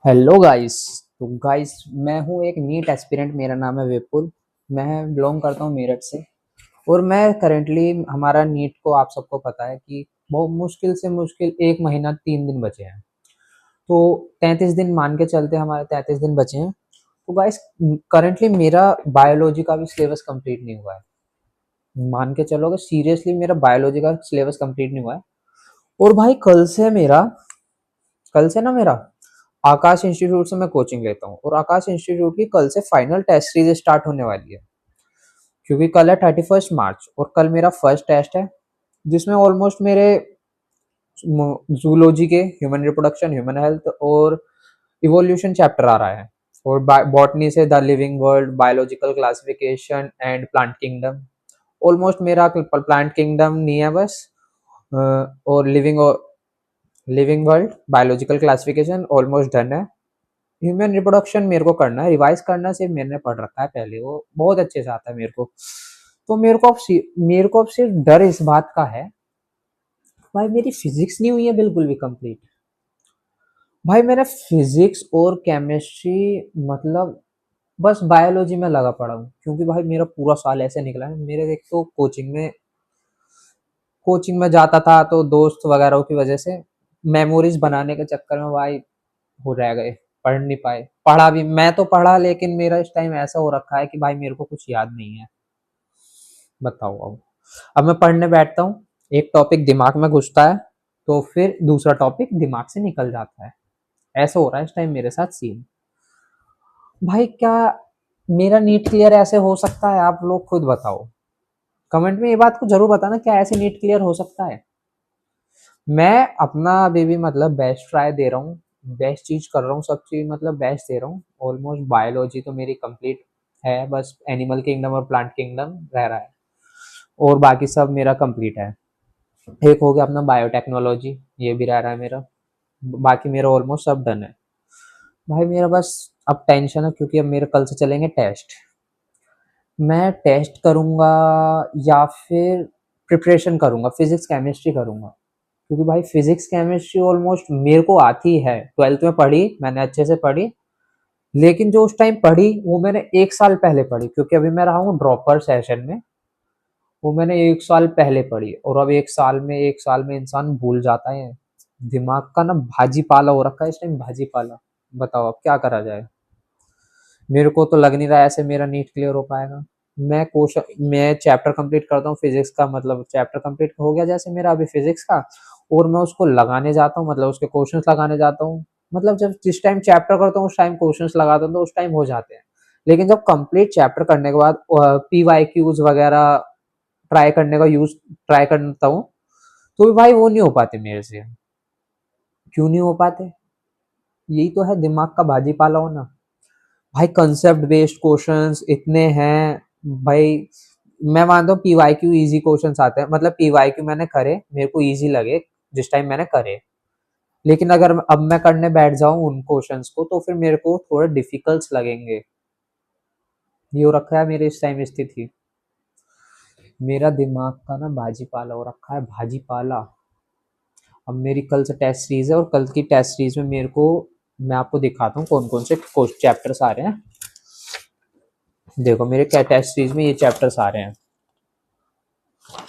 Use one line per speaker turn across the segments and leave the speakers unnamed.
Hello guys. तो guys, मैं हूँ एक नीट एस्पिरेंट। मेरा नाम है विपुल। मैं बिलोंग करता हूँ मेरठ से। और मैं करेंटली, हमारा नीट को आप सबको पता है कि बहुत मुश्किल से मुश्किल 1 महीना 3 दिन बचे हैं। तो 33 दिन मान के चलते हमारे 33 दिन बचे हैं। तो गाइस, करेंटली मेरा बायोलॉजी का भी सिलेबस कंप्लीट नहीं हुआ है। मान के चलोगे, सीरियसली मेरा बायोलॉजी का सिलेबस कंप्लीट नहीं हुआ है। और भाई कल से ना मेरा आकाश इंस्टीट्यूट से मैं कोचिंग लेता हूँ। और आकाश इंस्टीट्यूट की कल से फाइनल टेस्ट सीरीज स्टार्ट होने वाली है। क्योंकि कल है 31 मार्च और कल मेरा फर्स्ट टेस्ट है, जिसमें ऑलमोस्ट मेरे जूलॉजी के ह्यूमन रिप्रोडक्शन, ह्यूमन हेल्थ और इवोल्यूशन चैप्टर आ रहा है। और बॉटनी से the living world, biological classification and plant kingdom. Almost मेरा प्लांट किंगडम नहीं है बस। और living world, biological classification almost done है। ह्यूमन रिप्रोडक्शन मेरे को करना है, रिवाइज करना सिर्फ मैंने पढ़ रखा है पहले, वो बहुत अच्छे से आता है मेरे को। तो मेरे को अब सिर्फ डर इस बात का है, भाई मेरी फिजिक्स नहीं हुई है बिल्कुल भी कंप्लीट। भाई मैंने फिजिक्स और केमिस्ट्री, मतलब बस बायोलॉजी में लगा पड़ा हूँ। क्योंकि भाई मेरा पूरा साल ऐसे निकला है। मेरे एक तो कोचिंग में जाता था तो दोस्त वगैरह की वजह से मेमोरीज बनाने के चक्कर में भाई हो रह गए, पढ़ नहीं पाए। पढ़ा भी, मैं तो पढ़ा, लेकिन मेरा इस टाइम ऐसा हो रखा है कि भाई मेरे को कुछ याद नहीं है। बताओ अब मैं पढ़ने बैठता हूँ, एक टॉपिक दिमाग में घुसता है, तो फिर दूसरा टॉपिक दिमाग से निकल जाता है। ऐसा हो रहा है इस टाइम मेरे साथ सीन। भाई क्या मेरा नीट क्लियर ऐसे हो सकता है? आप लोग खुद बताओ, कमेंट में ये बात को जरूर बताना, क्या ऐसे नीट क्लियर हो सकता है? मैं अपना अभी भी मतलब बेस्ट ट्राई दे रहा हूँ, बेस्ट चीज कर रहा हूँ, सब चीज मतलब बेस्ट दे रहा हूँ। ऑलमोस्ट बायोलॉजी तो मेरी कंप्लीट है, बस एनिमल किंगडम और प्लांट किंगडम रह रहा है। और बाकी सब मेरा कंप्लीट है। एक हो गया अपना बायोटेक्नोलॉजी, ये भी रह रहा है मेरा। बाकी मेरा ऑलमोस्ट सब डन है। भाई मेरा बस अब टेंशन है, क्योंकि अब मेरे कल से चलेंगे टेस्ट। मैं टेस्ट करूंगा या फिर प्रिपरेशन करूंगा, फिजिक्स केमिस्ट्री करूंगा। क्योंकि भाई फिजिक्स केमिस्ट्री ऑलमोस्ट मेरे को आती है, ट्वेल्थ में पढ़ी मैंने, अच्छे से पढ़ी। लेकिन जो उस टाइम पढ़ी वो मैंने 1 साल पहले पढ़ी, क्योंकि अभी मैं रहा हूँ ड्रॉपर सेशन में। वो मैंने 1 साल पहले पढ़ी, और अब 1 साल में इंसान भूल जाता है। दिमाग का ना भाजी पाला हो रखा है इस टाइम, भाजी पाला। बताओ अब क्या करा जाए। मेरे को तो लग नहीं रहा है ऐसे मेरा नीट क्लियर हो पाएगा। मैं चैप्टर कंप्लीट करता हूँ फिजिक्स का, मतलब चैप्टर कंप्लीट हो गया जैसे मेरा अभी फिजिक्स का। और मैं उसको लगाने जाता हूँ, मतलब उसके क्वेश्चंस लगाने जाता हूँ। मतलब जब जिस टाइम चैप्टर करता हूँ उस टाइम क्वेश्चंस लगाता हूँ तो उस टाइम हो जाते हैं। लेकिन जब कंप्लीट चैप्टर करने के बाद PYQs वगैरह ट्राई करता हूँ, तो भी भाई वो नहीं हो पाते मेरे से। क्यों नहीं हो पाते? यही तो है दिमाग का भाजी पाला होना। भाई कंसेप्ट बेस्ड क्वेश्चंस इतने हैं भाई। मैं मानता हूँ PYQ इजी क्वेश्चंस आते हैं, मतलब PYQ मैंने करे, मेरे को इजी लगे जिस टाइम मैंने करे। लेकिन अगर अब मैं करने बैठ जाऊं उन क्वेश्चंस को, तो फिर मेरे को थोड़े डिफिकल्ट लगेंगे। ये हो रखा है मेरे इस टाइम स्थिति। मेरा दिमाग का ना भाजी पाला हो रखा है, भाजी पाला। अब मेरी कल से टेस्ट सीरीज है, और कल की टेस्ट सीरीज में मेरे को, मैं आपको दिखाता हूँ कौन कौन से चैप्टर्स आ रहे हैं। देखो मेरे क्या टेस्ट सीरीज में ये चैप्टर्स आ रहे हैं,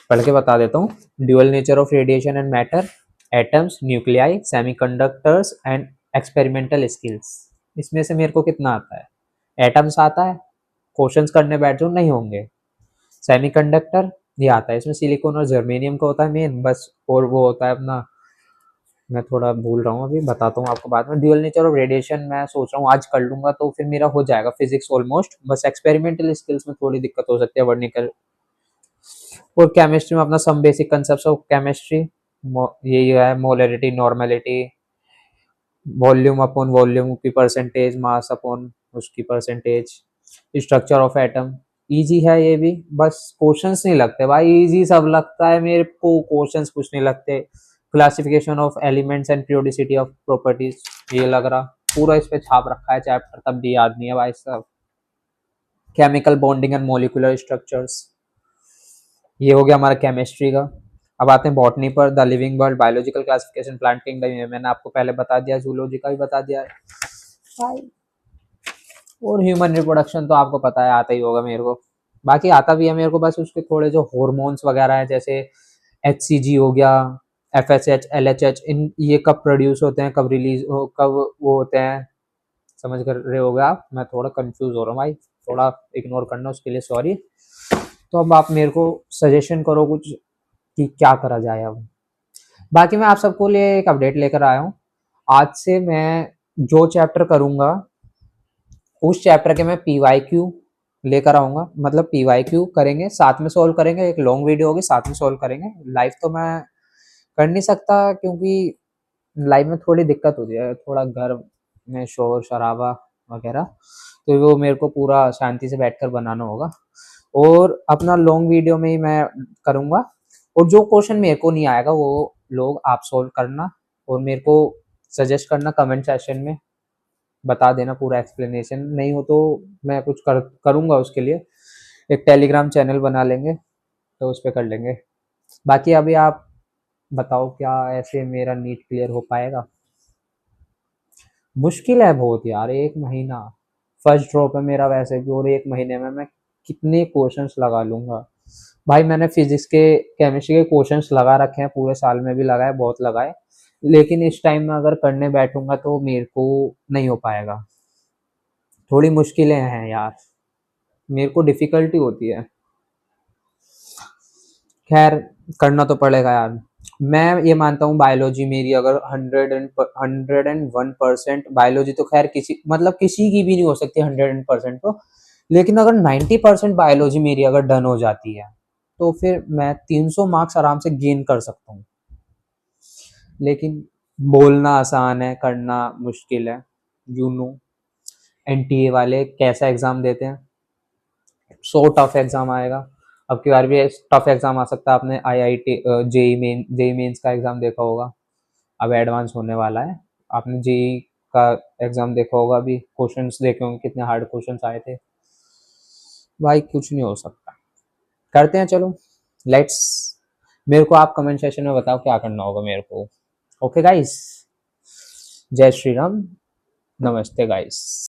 पढ़ के बता देता हूँ। Dual nature of radiation and matter, atoms, nuclei, semiconductors and experimental skills. इसमें से मेरे को कितना आता है? एटम्स आता है, क्वेश्चंस करने बैठ जाओ नहीं होंगे। सेमीकंडक्टर ये आता है, इसमें सिलिकॉन और जर्मेनियम का होता है मेन बस। और वो होता है अपना, मैं थोड़ा भूल रहा हूँ अभी, बताता हूँ आपको बाद में। ड्यूअल नेचर ऑफ रेडिएशन मैं सोच रहा हूँ आज कर लूंगा, तो फिर मेरा हो जाएगा फिजिक्स ऑलमोस्ट। बस एक्सपेरिमेंटल स्किल्स में थोड़ी दिक्कत हो सकती है वर्निकल। और केमिस्ट्री में अपना some basic concept of chemistry, यही है molarity, normality, volume upon volume की परसेंटेज, मास अपॉन उसकी percentage, structure of atom. Easy है ये भी, बस क्वेश्चंस नहीं लगते भाई, इजी सब लगता है मेरे को, क्वेश्चंस कुछ नहीं लगते। Classification of elements and periodicity of properties, ये लग रहा पूरा इस पे छाप रखा है चैप्टर, तब भी याद नहीं है भाई साहब। Chemical bonding and molecular structures, ये हो गया हमारा केमिस्ट्री का। अब आते हैं बॉटनी पर, the living world, biological classification, plant kingdom, ये मैंने आपको पहले बता दिया, जूलॉजी का भी बता दिया है। भाई और ह्यूमन रिप्रोडक्शन तो आपको पता है आता ही होगा मेरे को, बाकी आता भी है मेरे को, बस उसके थोड़े जो हॉर्मोन्स वगैरह हैं जैसे HCG हो गया, FSH LHH, इन ये कब प्रोड्यूस होते हैं, कब रिलीज हो, कब वो होते हैं, समझ कर रहे होगे आप। मैं थोड़ा कंफ्यूज हो रहा हूँ भाई, थोड़ा इग्नोर करना उसके लिए सॉरी। तो अब आप मेरे को सजेशन करो कुछ कि क्या करा जाए अब। बाकी मैं आप सबको लिए एक अपडेट लेकर आया हूँ। आज से मैं जो चैप्टर करूँगा उस चैप्टर के मैं PYQ लेकर आऊँगा, मतलब PYQ करेंगे, साथ में सॉल्व करेंगे, एक लॉन्ग वीडियो होगी, साथ में सॉल्व करेंगे। लाइव तो मैं कर नहीं सकता क्योंकि लाइव में थोड़ी दिक्कत होती है, थोड़ा घर में शोर शराबा वगैरह, तो वो मेरे को पूरा शांति से बैठकर बनाना होगा। और अपना लॉन्ग वीडियो में ही मैं करूँगा, और जो क्वेश्चन मेरे को नहीं आएगा वो लोग आप सॉल्व करना, और मेरे को सजेस्ट करना कमेंट सेक्शन में, बता देना पूरा एक्सप्लेनेशन। नहीं हो तो मैं कुछ करूँगा उसके लिए, एक टेलीग्राम चैनल बना लेंगे तो उस पर कर लेंगे। बाकी अभी आप बताओ क्या ऐसे मेरा नीट क्लियर हो पाएगा? मुश्किल है बहुत यार, 1 महीना फर्स्ट ड्रॉप है मेरा वैसे भी, और 1 महीने में मैं कितने क्वेश्चंस लगा लूंगा भाई। मैंने फिजिक्स के केमिस्ट्री के क्वेश्चंस लगा रखे हैं, पूरे साल में भी लगाए, बहुत लगाए, लेकिन इस टाइम में अगर करने बैठूंगा तो मेरे को नहीं हो पाएगा, थोड़ी मुश्किलें हैं यार, मेरे को डिफिकल्टी होती है। खैर करना तो पड़ेगा यार। मैं ये मानता हूँ बायोलॉजी मेरी अगर 101% बायोलॉजी तो खैर किसी मतलब किसी की भी नहीं हो सकती 100% तो, लेकिन अगर 90% बायोलॉजी मेरी अगर डन हो जाती है तो फिर मैं 300 मार्क्स आराम से गेन कर सकता हूँ। लेकिन बोलना आसान है, करना मुश्किल है। यू नो NTA वाले कैसा एग्जाम देते हैं, सो टफ एग्जाम आएगा। अब की बार भी टफ एग्जाम आ सकता है। आपने IIT जेई मेंस का एग्जाम देखा होगा, अब एडवांस होने वाला है। आपने जेई का एग्जाम देखा होगा, अभी क्वेश्चंस देखे होंगे कितने हार्ड क्वेश्चंस आए थे। भाई कुछ नहीं हो सकता, करते हैं चलो, लेट्स। मेरे को आप कमेंट सेक्शन में बताओ क्या करना होगा मेरे को। ओके गाइस, जय श्री राम, नमस्ते गाइस।